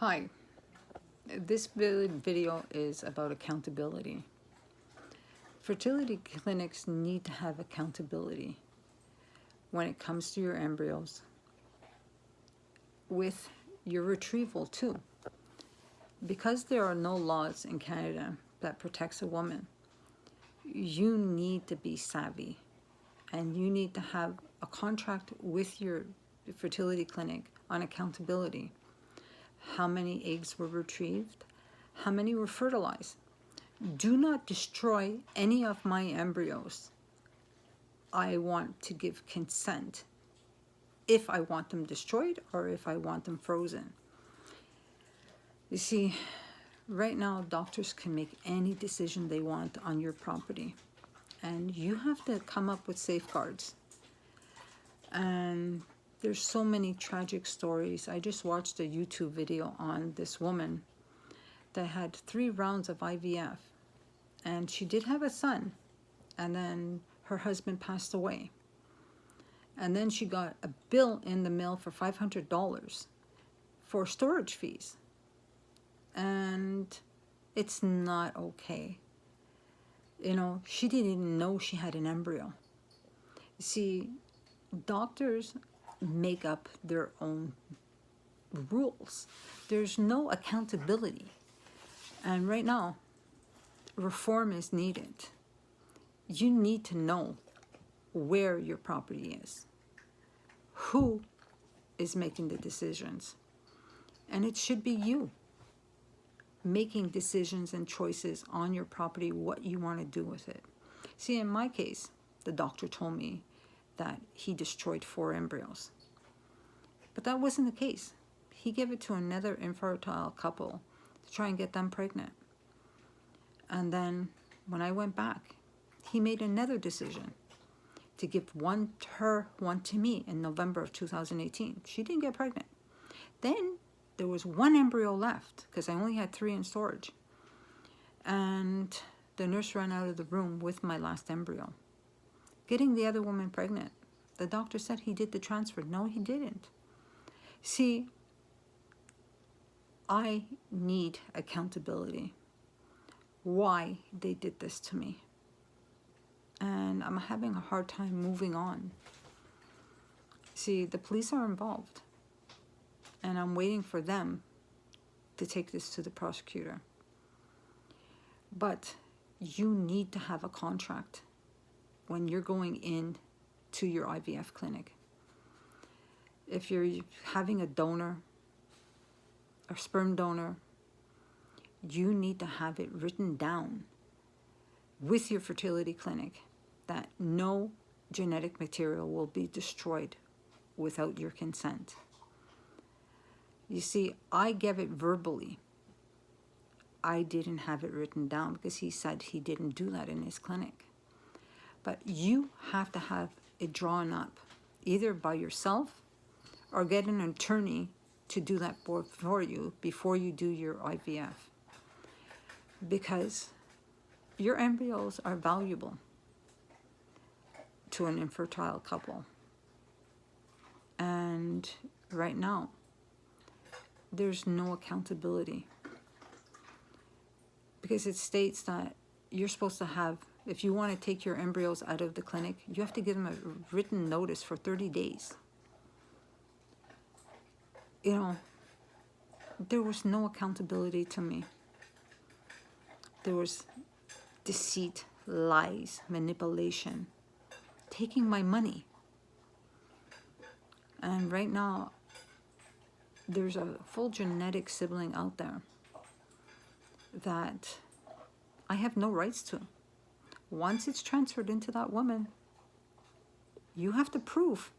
Hi, this video is about accountability. Fertility clinics need to have accountability when it comes to your embryos, with your retrieval too. Because there are no laws in Canada that protects a woman, you need to be savvy and you need to have a contract with your fertility clinic on accountability. How many eggs were retrieved? How many were fertilized? Do not destroy any of my embryos. I want to give consent if I want them destroyed or if I want them frozen. You see, right now doctors can make any decision they want on your property, and you have to come up with safeguards. And there's so many tragic stories. I just watched a YouTube video on this woman that had 3 rounds of IVF, and she did have a son, and then her husband passed away. And then she got a bill in the mail for $500 for storage fees. And it's not okay. You know, she didn't even know she had an embryo. See, doctors make up their own rules. There's no accountability. And right now, reform is needed. You need to know where your property is, who is making the decisions, and it should be you making decisions and choices on your property, what you want to do with it. See, in my case, the doctor told me that he destroyed 4 embryos, but that wasn't the case. He gave it to another infertile couple to try and get them pregnant. And then when I went back, he made another decision to give one to her, one to me in November of 2018. She didn't get pregnant. Then there was 1 embryo left because I only had 3 in storage. And the nurse ran out of the room with my last embryo, getting the other woman pregnant. The doctor said he did the transfer. No, he didn't. See, I need accountability. Why they did this to me. And I'm having a hard time moving on. See, the police are involved, and I'm waiting for them to take this to the prosecutor. But you need to have a contract when you're going in to your IVF clinic. If you're having a donor, a sperm donor, you need to have it written down with your fertility clinic that no genetic material will be destroyed without your consent. You see, I gave it verbally. I didn't have it written down because he said he didn't do that in his clinic. But you have to have it drawn up, either by yourself or get an attorney to do that for you before you do your IVF. Because your embryos are valuable to an infertile couple. And right now, there's no accountability. Because it states that you're supposed to have, if you want to take your embryos out of the clinic, you have to give them a written notice for 30 days. You know, there was no accountability to me. There was deceit, lies, manipulation, taking my money. And right now, there's a full genetic sibling out there that I have no rights to. Once it's transferred into that woman, you have to prove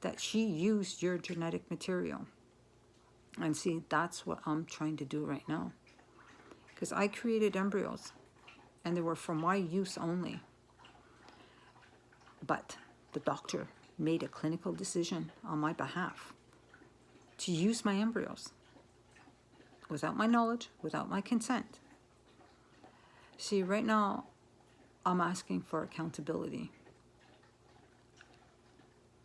that she used your genetic material. And see, that's what I'm trying to do right now. Because I created embryos, and they were for my use only. But the doctor made a clinical decision on my behalf to use my embryos without my knowledge, without my consent. See, right now, I'm asking for accountability.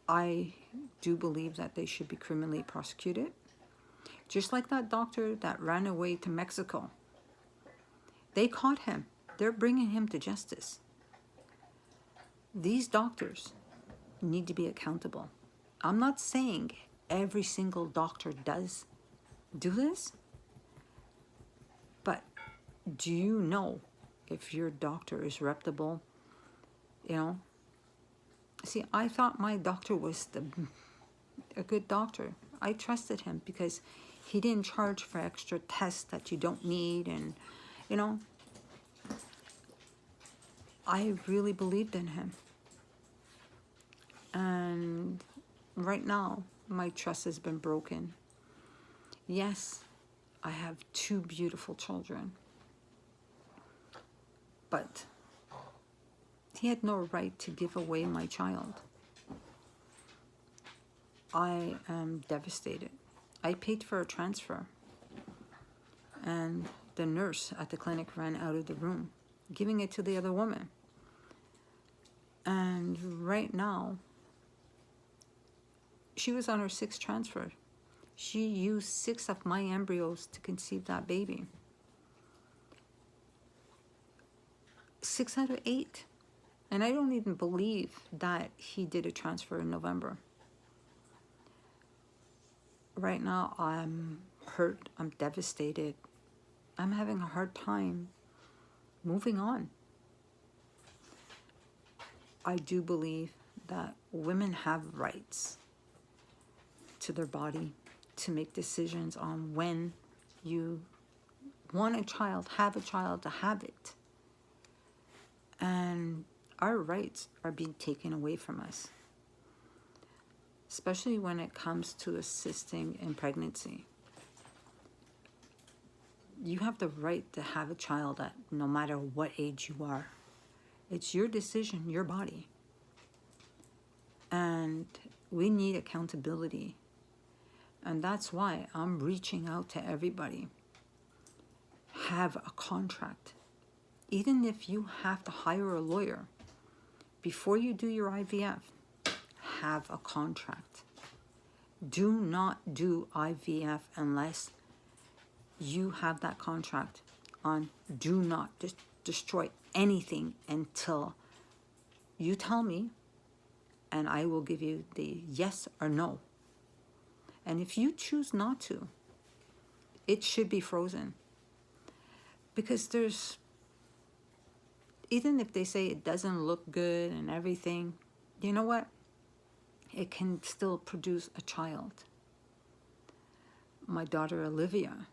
I do believe that they should be criminally prosecuted. Just like that doctor that ran away to Mexico. They caught him. They're bringing him to justice. These doctors need to be accountable. I'm not saying every single doctor does do this, but do you know if your doctor is reputable? You know, see, I thought my doctor was a good doctor. I trusted him because he didn't charge for extra tests that you don't need, and you know, I really believed in him. And right now, my trust has been broken. Yes, I have 2 beautiful children, but he had no right to give away my child. I am devastated. I paid for a transfer, and the nurse at the clinic ran out of the room, giving it to the other woman. And right now, she was on her 6th transfer. She used 6 of my embryos to conceive that baby. 6 out of 8. And I don't even believe that he did a transfer in November. Right now, I'm hurt. I'm devastated. I'm having a hard time moving on. I do believe that women have rights to their body to make decisions on when you want a child, have a child, to have it. And our rights are being taken away from us, especially when it comes to assisting in pregnancy. You have the right to have a child at no matter what age you are. It's your decision, your body. And we need accountability. And that's why I'm reaching out to everybody. Have a contract. Even if you have to hire a lawyer, before you do your IVF, have a contract. Do not do IVF unless you have that contract on do not destroy anything until you tell me, and I will give you the yes or no. And if you choose not to, it should be frozen. Because there's, even if they say it doesn't look good and everything, you know what? It can still produce a child. My daughter Olivia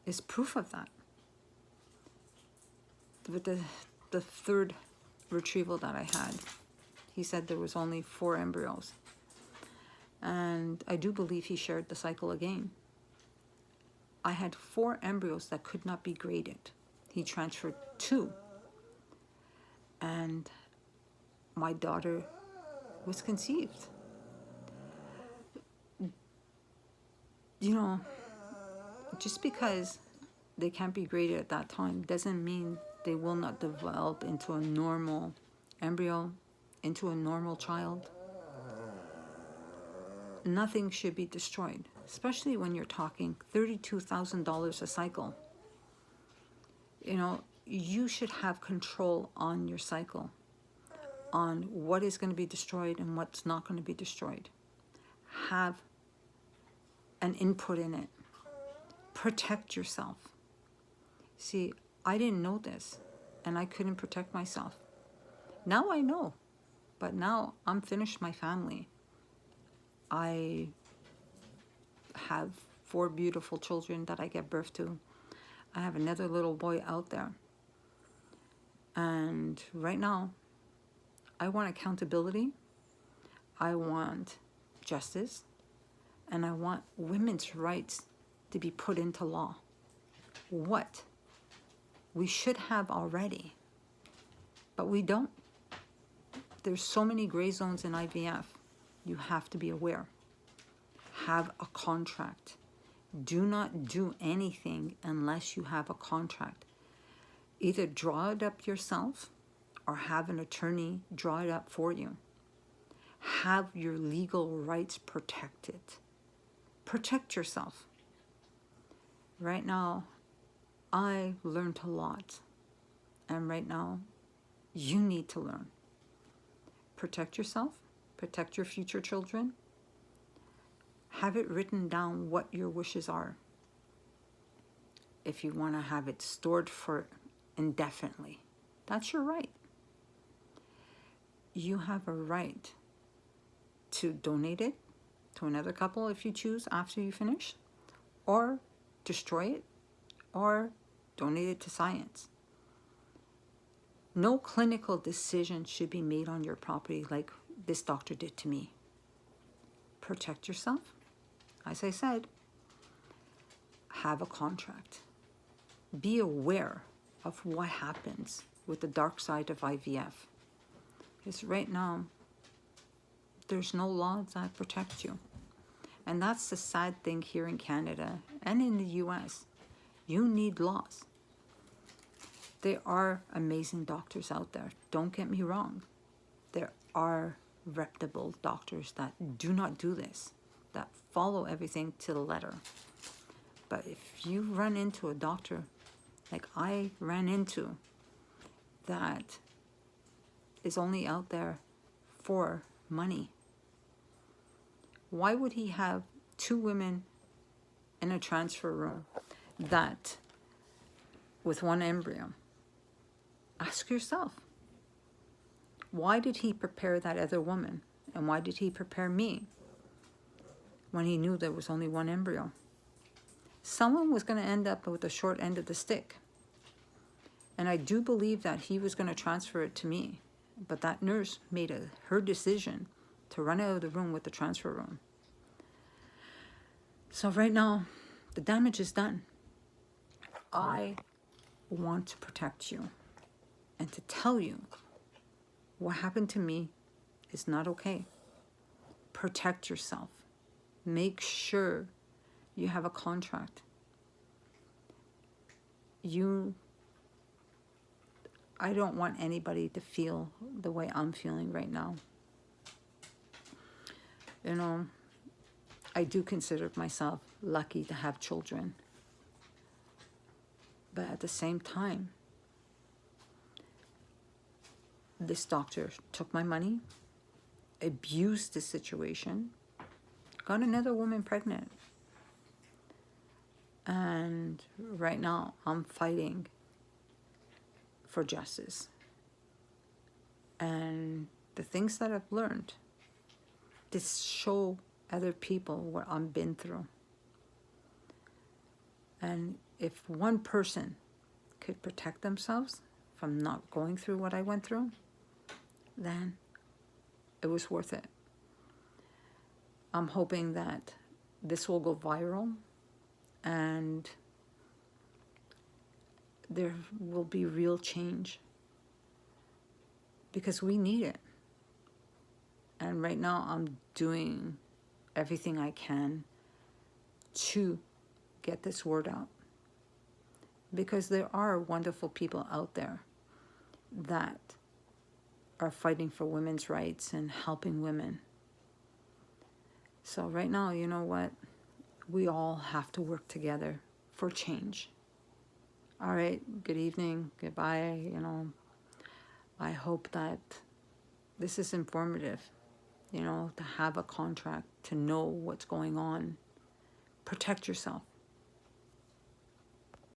is proof of that. With the 3rd retrieval that I had, he said there was only 4 embryos. And I do believe he shared the cycle again. I had 4 embryos that could not be graded. He transferred 2. And my daughter was conceived. You know, just because they can't be graded at that time doesn't mean they will not develop into a normal embryo, into a normal child. Nothing should be destroyed, especially when you're talking $32,000 a cycle. You know, you should have control on your cycle, on what is going to be destroyed and what's not going to be destroyed. Have an input in it. Protect yourself. See, I didn't know this, and I couldn't protect myself. Now I know, but now I'm finished my family. I have 4 beautiful children that I gave birth to. I have another little boy out there. And right now, I want accountability. I want justice. And I want women's rights to be put into law. What we should have already, but we don't. There's so many gray zones in IVF. You have to be aware. Have a contract. Do not do anything unless you have a contract. Either draw it up yourself or have an attorney draw it up for you. Have your legal rights protected. Protect yourself. right now, I learned a lot. And right now, you need to learn. Protect yourself, protect your future children. Have it written down what your wishes are. If you want to have it stored for indefinitely, that's your right. You have a right to donate it to another couple if you choose after you finish, or destroy it, or donate it to science. No clinical decision should be made on your property like this doctor did to me. Protect yourself. As I said, have a contract. Be aware of what happens with the dark side of IVF. Because right now, there's no laws that protect you. And that's the sad thing here in Canada and in the US. You need laws. There are amazing doctors out there. Don't get me wrong. There are reputable doctors that do not do this, that follow everything to the letter. But if you run into a doctor like I ran into that is only out there for money, why would he have 2 women in a transfer room that with 1 embryo? Ask yourself, why did he prepare that other woman? And why did he prepare me when he knew there was only 1 embryo? Someone was going to end up with the short end of the stick. And I do believe that he was going to transfer it to me. But that nurse made her decision to run out of the room with the transfer room. So right now, the damage is done. I want to protect you and to tell you what happened to me is not okay. Protect yourself. Make sure you have a contract. I don't want anybody to feel the way I'm feeling right now. You know, I do consider myself lucky to have children. But at the same time, this doctor took my money, abused the situation, got another woman pregnant. And right now, I'm fighting for justice. And the things that I've learned to show other people what I've been through. And if one person could protect themselves from not going through what I went through, then it was worth it. I'm hoping that this will go viral and there will be real change because we need it. And right now I'm doing everything I can to get this word out, because there are wonderful people out there that are fighting for women's rights and helping women. So right now, you know what? We all have to work together for change. All right, good evening, goodbye. You know, I hope that this is informative, you know, to have a contract, to know what's going on. Protect yourself.